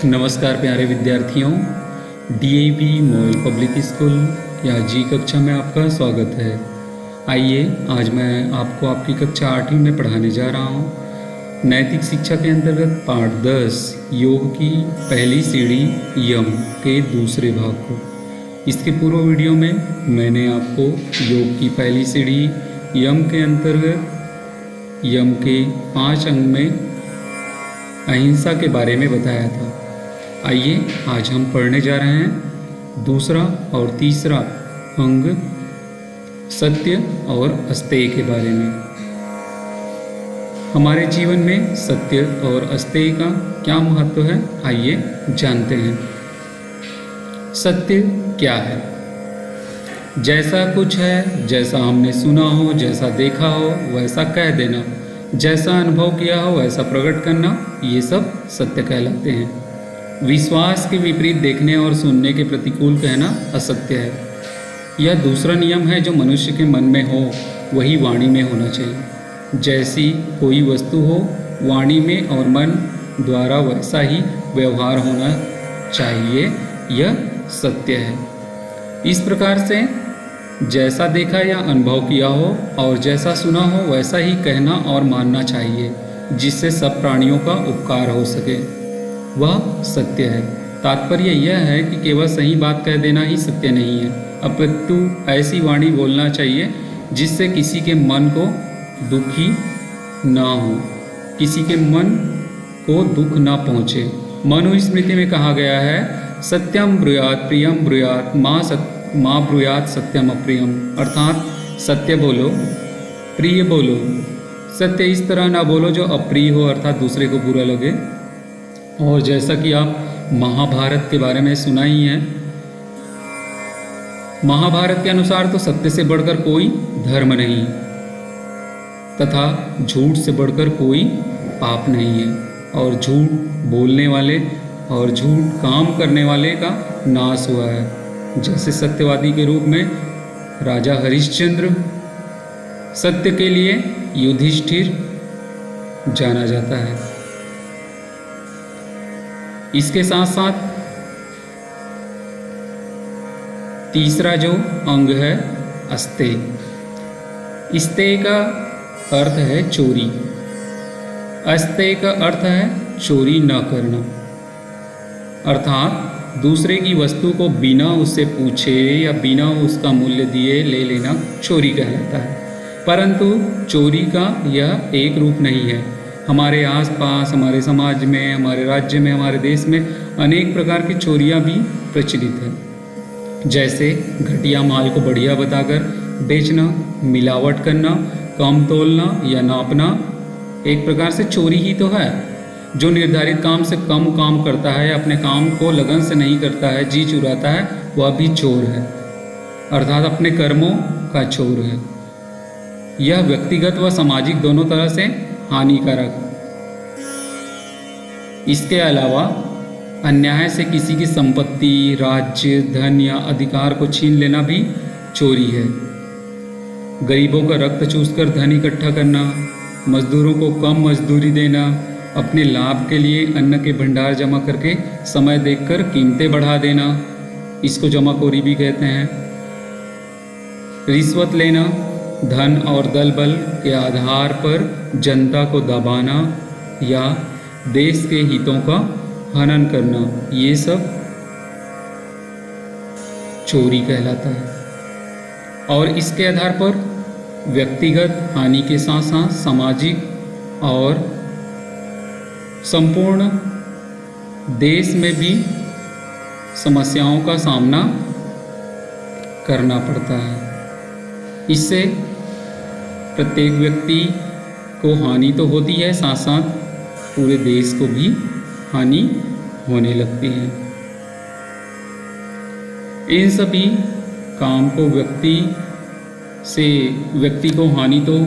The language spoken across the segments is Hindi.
नमस्कार प्यारे विद्यार्थियों, डीएवी मॉडल पब्लिक स्कूल या जी कक्षा में आपका स्वागत है। आइए आज मैं आपको आपकी कक्षा 8वीं में पढ़ाने जा रहा हूँ। नैतिक शिक्षा के अंतर्गत पाठ 10 योग की पहली सीढ़ी यम के दूसरे भाग को। इसके पूर्व वीडियो में मैंने आपको योग की पहली सीढ़ी यम के अंतर्गत यम के 5 अंग में अहिंसा के बारे में बताया था। आइए आज हम पढ़ने जा रहे हैं दूसरा और तीसरा अंग सत्य और अस्तेय के बारे में। हमारे जीवन में सत्य और अस्तेय का क्या महत्व है, आइए जानते हैं। सत्य क्या है? जैसा कुछ है, जैसा हमने सुना हो, जैसा देखा हो वैसा कह देना, जैसा अनुभव किया हो वैसा प्रकट करना, ये सब सत्य कहलाते हैं। विश्वास के विपरीत देखने और सुनने के प्रतिकूल कहना असत्य है। यह दूसरा नियम है जो मनुष्य के मन में हो वही वाणी में होना चाहिए। जैसी कोई वस्तु हो वाणी में और मन द्वारा वैसा ही व्यवहार होना चाहिए, यह सत्य है। इस प्रकार से जैसा देखा या अनुभव किया हो और जैसा सुना हो वैसा ही कहना और मानना चाहिए, जिससे सब प्राणियों का उपकार हो सके, वह सत्य है। तात्पर्य यह है कि केवल सही बात कह देना ही सत्य नहीं है, अपितु ऐसी वाणी बोलना चाहिए जिससे किसी के मन को दुखी ना हो, किसी के मन को दुख ना पहुँचे। मनुस्मृति में कहा गया है, सत्यम ब्रूयात प्रियम ब्रूयात माँ ब्रूयात सत्यम अप्रियम, अर्थात सत्य बोलो, प्रिय बोलो। सत्य इस तरह ना बोलो जो अप्रिय हो, अर्थात दूसरे को बुरा लगे। और जैसा कि आप महाभारत के बारे में सुना ही है, महाभारत के अनुसार तो सत्य से बढ़कर कोई धर्म नहीं तथा झूठ से बढ़कर कोई पाप नहीं है, और झूठ बोलने वाले और झूठ काम करने वाले का नाश हुआ है। जैसे सत्यवादी के रूप में राजा हरिश्चंद्र, सत्य के लिए युधिष्ठिर जाना जाता है। इसके साथ साथ तीसरा जो अंग है अस्तेय। अस्तेय का अर्थ है चोरी। अस्तेय का अर्थ है चोरी न करना, अर्थात दूसरे की वस्तु को बिना उससे पूछे या बिना उसका मूल्य दिए ले लेना चोरी कहलाता है। परंतु चोरी का यह एक रूप नहीं है। हमारे आसपास, हमारे समाज में, हमारे राज्य में, हमारे देश में अनेक प्रकार की चोरियां भी प्रचलित है। जैसे घटिया माल को बढ़िया बताकर बेचना, मिलावट करना, कम तोलना या नापना, एक प्रकार से चोरी ही तो है। जो निर्धारित काम से कम काम करता है, अपने काम को लगन से नहीं करता है, जी चुराता है, वह भी चोर है, अर्थात अपने कर्मों का चोर है। यह व्यक्तिगत व सामाजिक दोनों तरह से हानिकारक। इसके अलावा अन्याय से किसी की संपत्ति, राज्य, धन या अधिकार को छीन लेना भी चोरी है। गरीबों का रक्त चूसकर धन इकट्ठा करना, मजदूरों को कम मजदूरी देना, अपने लाभ के लिए अन्न के भंडार जमा करके समय देखकर कीमतें बढ़ा देना, इसको जमाखोरी भी कहते हैं। रिश्वत लेना, धन और दल बल के आधार पर जनता को दबाना या देश के हितों का हनन करना, ये सब चोरी कहलाता है। और इसके आधार पर व्यक्तिगत हानि के साथ साथ सामाजिक और संपूर्ण देश में भी समस्याओं का सामना करना पड़ता है। इससे प्रत्येक व्यक्ति को हानि तो होती है, साथ साथ पूरे देश को भी हानि होने लगती है। इन सभी काम को व्यक्ति को हानि तो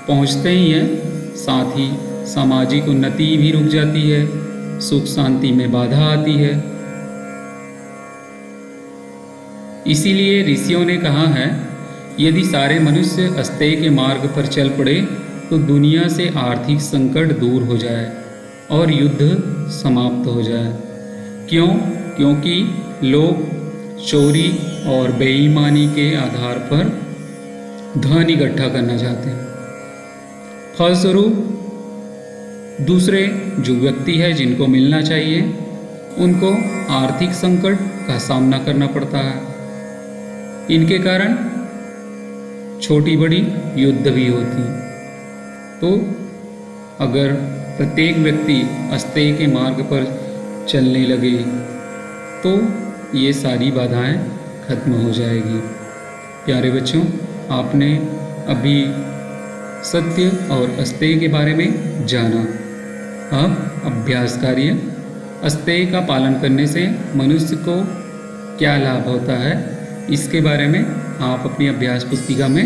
पहुंचते ही है, साथ ही सामाजिक उन्नति भी रुक जाती है, सुख शांति में बाधा आती है। इसीलिए ऋषियों ने कहा है, यदि सारे मनुष्य अस्तेय के मार्ग पर चल पड़े तो दुनिया से आर्थिक संकट दूर हो जाए और युद्ध समाप्त हो जाए। क्यों? क्योंकि लोग चोरी और बेईमानी के आधार पर धन इकट्ठा करना चाहते हैं। फलस्वरूप दूसरे जो व्यक्ति है जिनको मिलना चाहिए उनको आर्थिक संकट का सामना करना पड़ता है। इनके कारण छोटी बड़ी युद्ध भी होती। तो अगर प्रत्येक व्यक्ति अस्तेय के मार्ग पर चलने लगे तो ये सारी बाधाएं खत्म हो जाएगी। प्यारे बच्चों, आपने अभी सत्य और अस्तेय के बारे में जाना। अब अभ्यास कार्य। अस्तेय का पालन करने से मनुष्य को क्या लाभ होता है, इसके बारे में आप अपनी अभ्यास पुस्तिका में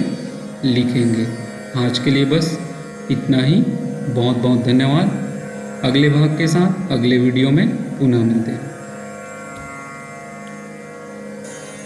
लिखेंगे। आज के लिए बस इतना ही। बहुत बहुत धन्यवाद। अगले भाग के साथ अगले वीडियो में पुनः मिलते हैं।